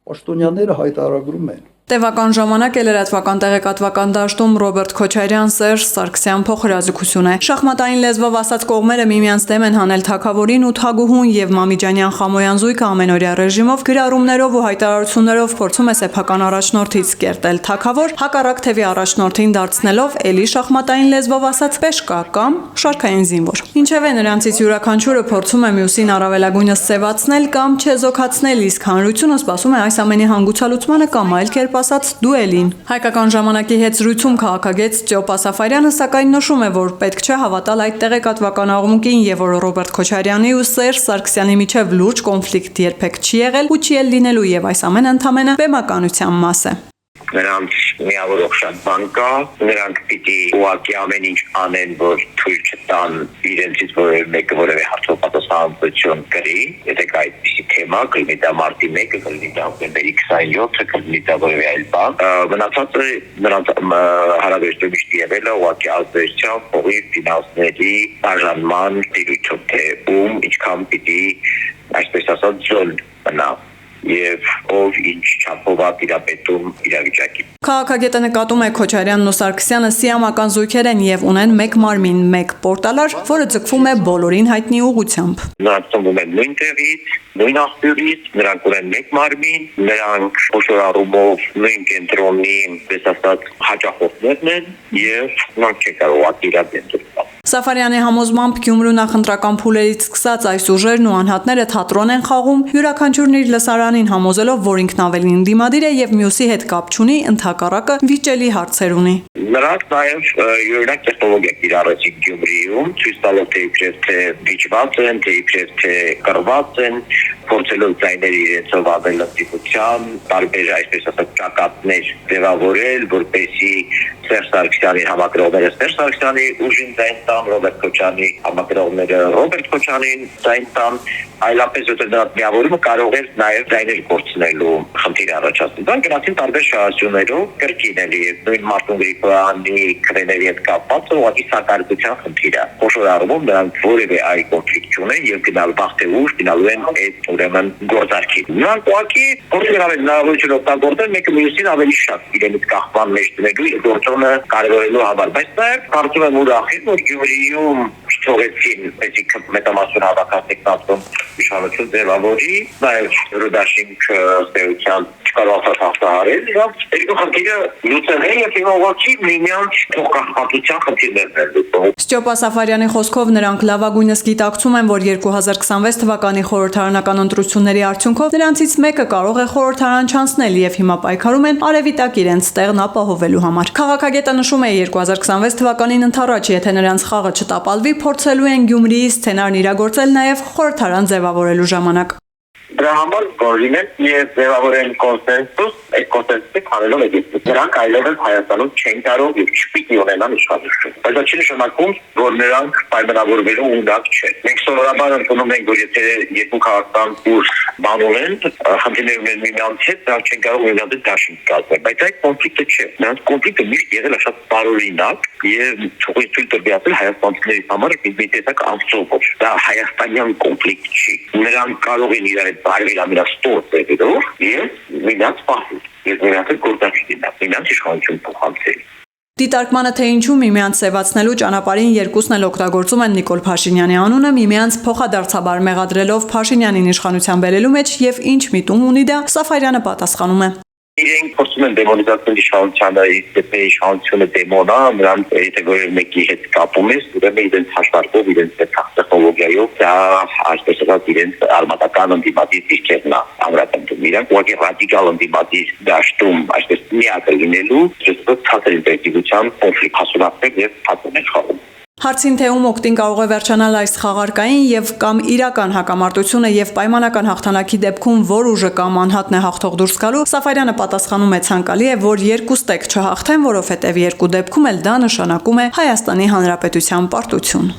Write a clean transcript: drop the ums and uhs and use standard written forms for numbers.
Պաշտոնյաները հայտարարում են. Տևական ժամանակ է լրատվական տեղեկատվական դաշտում Ռոբերտ Քոչարյան, Սերժ Սարգսյան փոխհրաձգություն է։ Շախմատային լեզվով ասած կողմերը միմյանց դեմ են հանել թագավորին ու թագուհուն եւ Մամիջանյան Խամոյան զույգը ամենօրյա ռեժիմով գրառումներով ու հայտարարություններով փորձում է սեփական առաջնորդից կերտել թագավոր, հակառակ թևի առաջնորդին դարձնելով էլի շախմատային լեզվով ասած պեշկա կամ շարքային զինվոր։ Ինչևէ նրանցից յուրաքանչյուրը փորձում է մյուսին առավելագույնս սևացնել կամ չեզոքացնել, իսկ հանրությունը սպասում է այս ամենի հանգուցալուծմանը կամ այլ կերպ ասած դուելին։ Հայկական ժամանակի հետ զրույցում քաղաքագետ Ստյոպա Սաֆարյանը սակայն նշում է, որ պետք չէ հավատալ այդ տեղեկատվական աղմուկին եւ որ Ռոբերտ Քոչարյանի ու Սերժ Սարգսյանի միջև լուրջ կոնֆլիկտ երբեք չի եղել ու չի էլ լինելու եւ այս ամենը ընդամենը բեմականության մաս է։ Նրանց միավորող շատ բան կա, նրանք պիտի ուղղակի ամեն ինչ անեն, որ թույլ չտան իրենցից մեկը որևէ հարցով պատասխանատվություն կրի, եթե կա այդպիսի թեմա, կլինի դա մարտի 1-ը, կլինի դա հոկտեմբերի 27-ը, կլինի դա որևէ այլ բան, մնացածը նրանց հարաբերություն միշտ եղել է ուղղակի ազդեցությամբ փողի ֆինանսների բաժանման տիրույթով, թե ում ինչքան պիտի, այսպես ասած, զոլ մնա եւ ով ինչ չափով տիրապետում իրավիճակի։ Քաղաքագետը նկատում է Քոչարյանն ու Սարգսյանը սիամական զույգեր են եւ ունեն մեկ մարմին, մեկ պորտալար, որը ձգվում է բոլորին հայտնի ուղղությամբ։ Նրանք ծնվում են նույն տեղից, նույն աղբյուրից, նրանք ունեն մեկ մարմին, նրանք խոշոր առումով նույն կենտրոնի, պես ասած, հաճախորդներն են եւ նրանք չեն կարող իրապետել։ Սաֆարյանի համոզմամբ Գյումրու նախընտրական փուլերից սկսած այս ուժերն ու անհատները թատրոն են խաղում, յուրաքանչյուրն իր լսարանին համոզելով, որ ինքն ավելին դիմադիր է եւ մյուսի հետ կապ չունի, ընդհակառակը վիճելի հարցեր ունի։ Նրանք նաեւ յուրօրինակ տեխնոլոգիա կիրառեցին Գյումրիում, ցույց տալով թե իբրև թե վիճված են, թե իբրև թե կռված են, փորձելով ձայներ իրենցով ավելացիության, տարբեր այսպես ասած ճակատներ ձևավորել, որպեսզի Սերժ Սարգսյանի համակրողները Սերժ Սարգսյանի ուժին ձայն տան, Ռոբերտ Քոչարյանի համակրողները Ռոբերտ Քոչարյանին ձայն տան, այլապես որտեղ նրանց միավորումը կարող էր նաև ձայներ կորցնելու խնդիր առաջացնել։ Դրանք գնացին տարբեր շահություններով, կրկին էլի նույն Մարտուն Գրիգորյանի քրեների հետ կապված ուղղակի սակարկության խնդիր է։ Խոշոր առումով նրանք որևէ այլ կոնֆլիկտ չունեն եւ գնալ վաղ թե ուշ գնալու են այդ ուրեմն գործարքի։ Նրանք ուղղակի փորձում են հնարավորություն օգտագործել մեկը մյուսին ավելի շատ իրենից կախման մեջ դնելու գործոնը կարևորելու համար, բայց նաև կարծում եմ ուրախ եմ, որ Գյումրիում չթողեցին այսինքն մետամասուն հավաքածեք տածում իշխանություն ձևավորի, նաև Ռուդաշինք ստեղության չկարողացած հաղթահարել, եւ երկու խնդիրը լուծել են եւ ուղղակի միմյանց փոխկապակցության խնդիրներն են լուծում։ Ստյոպա Սաֆարյանի խոսքով նրանք լավագույնս գիտակցում են, որ 2026 թվականի խորհրդարանական ընտրությունների արդյունքով նրանցից մեկը կարող է խորհրդարան չանցնել եւ հիմա պայքարում են արևի տակ իրենց տեղն ապահովելու համար։ Քաղաքագետը նշում է 2026 թվականին ընդառաջ, եթե նրանց խաղը չտապալվի, փորձելու են Գյումրիի սցենարն իրագործել նաեւ խորհրդարան ձևավորելու ժամանակ։ Դրա համար գործին են եւ ձևավորեն կոնսենսուս, այդ կոնսենսուսը քարելով է դեպի։ Նրանք այլևս Հայաստանում չեն կարող եւ չպիտի ունենան իշխանություն։ Բայց դա չի նշանակում, որ նրանք պայմանավորվելու ունակ չեն։ Մենք սովորաբար ընդունում ենք, որ եթե երկու քաղաքական ուժ բան ունեն, խնդիրներ ունեն միմյանց հետ, նրանք չեն կարող միմյանց հետ դաշինք կազմել։ Բայց այդ կոնֆլիկտը չէ։ Նրանց կոնֆլիկտը միշտ եղել է շատ տարօրինակ եւ թույլ տվյալ հայաստանցիների համար մի տեսակ անսովոր։ Դա հայաստանյան կոնֆլիկտ չի։ Նրանք կարող են իրար բարվել ամենաստոր ձևերով եւ միմյանց պահել եւ միմյանց գործակցին, միմյանց իշխանություն փոխանցել։ Դիտարկմանը թե ինչու միմյանց սևացնելու ճանապարհին երկուսն էլ օգտագործում են Նիկոլ Փաշինյանի անունը, միմյանց փոխադարձաբար մեղադրելով Փաշինյանին իշխանության բերելու մեջ եւ ինչ միտում ունի դա, Սաֆարյանը պատասխանում է։ Իրենք փորձում են դեմոնիզացնել իշխանությանը, եթե իշխանությունը դեմոնա, նրանք եթե որևէ մեկի հետ կապում ես, ուրեմն իրենց հաշվարկով, իրենց տեխնոլոգիայով դա այսպես ասած իրենց արմատական ընդդիմադիր դիրքերն է ամրապնդում։ Իրանք ուղղակի ռադիկալ ընդդիմադիր դաշտում այսպես միակը լինելու, այսպես ցածր ինտենսիվության կոնֆլիկտ հասունացնել եւ փոխել խաղում։ Հարցին թե ում օգտին կարող է վերջանալ այս խաղարկային եւ կամ իրական հակամարտությունը եւ պայմանական հաղթանակի դեպքում որ ուժը կամ անհատն է հաղթող դուրս գալու, Սաֆարյանը պատասխանում է ցանկալի է, որ երկու ստեկ չհաղթեն, որովհետեւ երկու դեպքում էլ դա նշանակում է Հայաստանի Հանրապետության պարտություն։